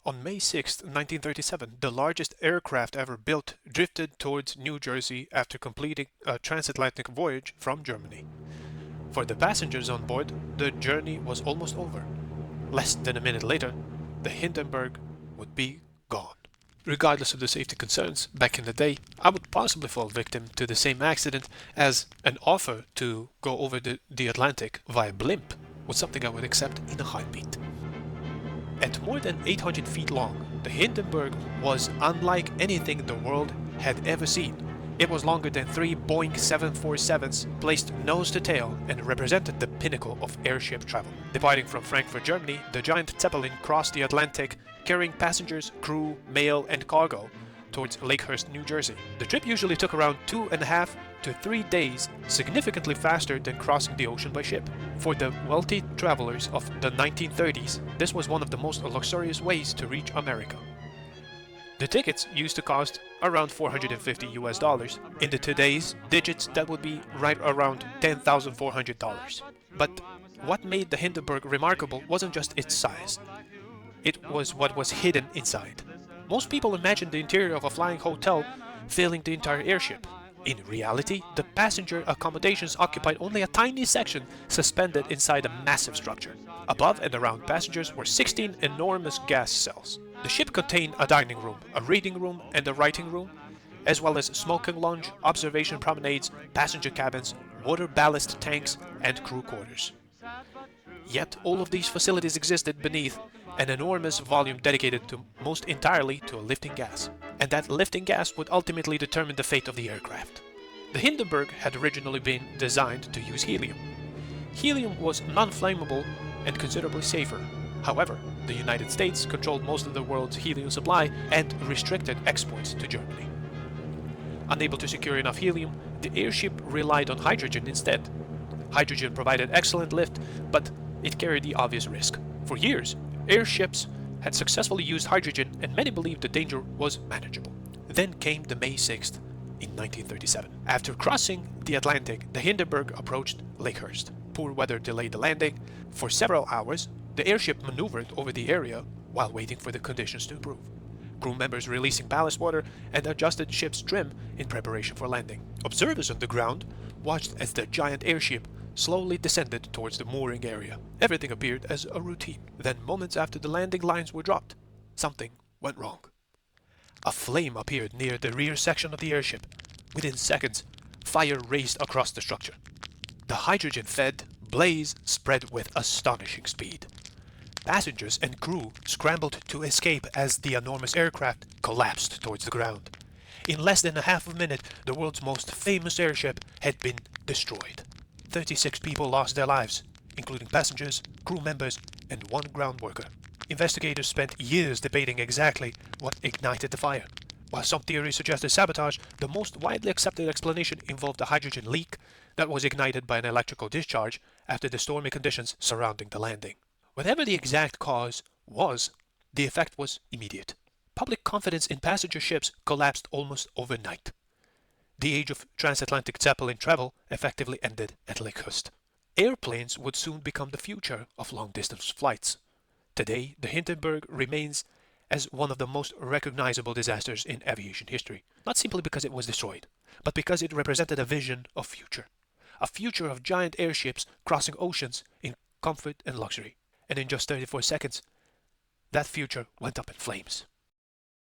On May 6, 1937, the largest aircraft ever built drifted towards New Jersey after completing a transatlantic voyage from Germany. For the passengers on board, the journey was almost over. Less than a minute later, the Hindenburg would be gone. Regardless of the safety concerns, back in the day, I would possibly fall victim to the same accident, as an offer to go over the Atlantic via blimp was something I would accept in a heartbeat. At more than 800 feet long, the Hindenburg was unlike anything the world had ever seen. It was longer than 3 Boeing 747s, placed nose to tail, and represented the pinnacle of airship travel. Departing from Frankfurt, Germany, the giant Zeppelin crossed the Atlantic, carrying passengers, crew, mail, and cargo towards Lakehurst, New Jersey. The trip usually took around 2.5 to 3 days, significantly faster than crossing the ocean by ship. For the wealthy travelers of the 1930s, this was one of the most luxurious ways to reach America. The tickets used to cost around $450 US. In the today's digits, that would be right around $10,400. But what made the Hindenburg remarkable wasn't just its size. It was what was hidden inside. Most people imagine the interior of a flying hotel filling the entire airship. In reality, the passenger accommodations occupied only a tiny section suspended inside a massive structure. Above and around passengers were 16 enormous gas cells. The ship contained a dining room, a reading room, and a writing room, as well as smoking lounge, observation promenades, passenger cabins, water ballast tanks, and crew quarters. Yet all of these facilities existed beneath an enormous volume dedicated to most entirely to a lifting gas, and that lifting gas would ultimately determine the fate of the aircraft. The Hindenburg had originally been designed to use helium. Helium was non-flammable and considerably safer. However, the United States controlled most of the world's helium supply and restricted exports to Germany. Unable to secure enough helium, the airship relied on hydrogen instead. Hydrogen provided excellent lift, but it carried the obvious risk. For years, airships had successfully used hydrogen, and many believed the danger was manageable. Then came the May 6th in 1937. After crossing the Atlantic, the Hindenburg approached Lakehurst. Poor weather delayed the landing. For several hours, the airship maneuvered over the area while waiting for the conditions to improve. Crew members releasing ballast water and adjusted ship's trim in preparation for landing. Observers on the ground watched as the giant airship slowly descended towards the mooring area. Everything appeared as a routine. Then, moments after the landing lines were dropped, something went wrong. A flame appeared near the rear section of the airship. Within seconds, fire raced across the structure. The hydrogen-fed blaze spread with astonishing speed. Passengers and crew scrambled to escape as the enormous aircraft collapsed towards the ground. In less than a half a minute, the world's most famous airship had been destroyed. 36 people lost their lives, including passengers, crew members, and one ground worker. Investigators spent years debating exactly what ignited the fire. While some theories suggested sabotage, the most widely accepted explanation involved a hydrogen leak that was ignited by an electrical discharge after the stormy conditions surrounding the landing. Whatever the exact cause was, the effect was immediate. Public confidence in passenger ships collapsed almost overnight. The age of transatlantic Zeppelin travel effectively ended at Lakehurst. Airplanes would soon become the future of long-distance flights. Today, the Hindenburg remains as one of the most recognizable disasters in aviation history, not simply because it was destroyed, but because it represented a vision of future. A future of giant airships crossing oceans in comfort and luxury. And in just 34 seconds, that future went up in flames.